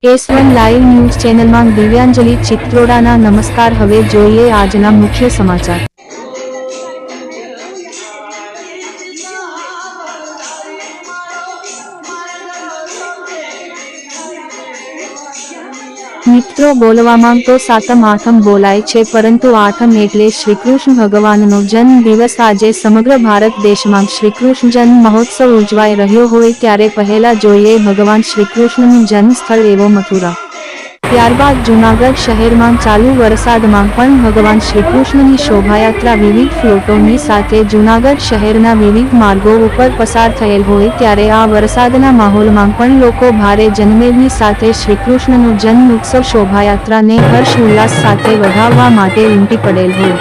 S1 live news ચેનલમાં દિવ્યાંજલિ ચિત્રોડાના નમસ્કાર। હવે જોઈએ આજના મુખ્ય સમાચાર। મિત્રો, બોલવામાં તો સાતમ આઠમ બોલાય છે, પરંતુ આઠમ એટલે શ્રીકૃષ્ણ ભગવાનનો જન્મ દિવસ। આજે સમગ્ર ભારત દેશમાં શ્રીકૃષ્ણ જન્મ મહોત્સવ ઉજવાઈ રહ્યો હોય ત્યારે પહેલા જોઈએ ભગવાન શ્રીકૃષ્ણનું જન્મ સ્થળ એવો મથુરા। ત્યારબાદ જૂનાગઢ શહેરમાં ચાલુ વરસાદમાં પણ ભગવાન શ્રીકૃષ્ણની શોભાયાત્રા વિવિધ ફ્લોટોની સાથે જૂનાગઢ શહેરના વિવિધ માર્ગો ઉપર પસાર થયેલ હોય ત્યારે આ વરસાદના માહોલમાં પણ લોકો ભારે જનમેદની સાથે શ્રીકૃષ્ણનો જન્મ ઉત્સવ શોભાયાત્રાને હર્ષ ઉલ્લાસ સાથે વધાવવા માટે ઉમટી પડેલ હોય।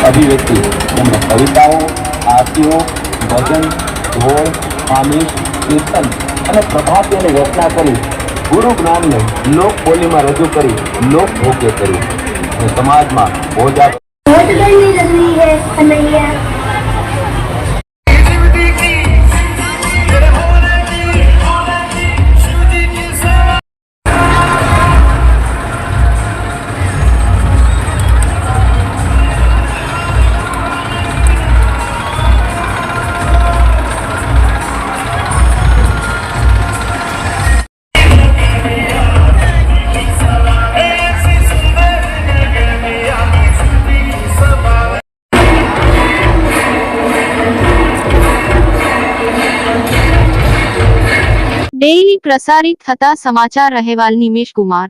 अभिव्यक्ति कविताओं, आरतीओं, भजन, ढोल, आमिष, कीर्तन और प्रभातियों रचना करी गुरु ज्ञान ने लोक बोली में रजू करी लोक भोग्य करी समाज में भोजा ડેઇલી પ્રસારિત થતા સમાચાર અહેવાલ નિમેશ કુમાર।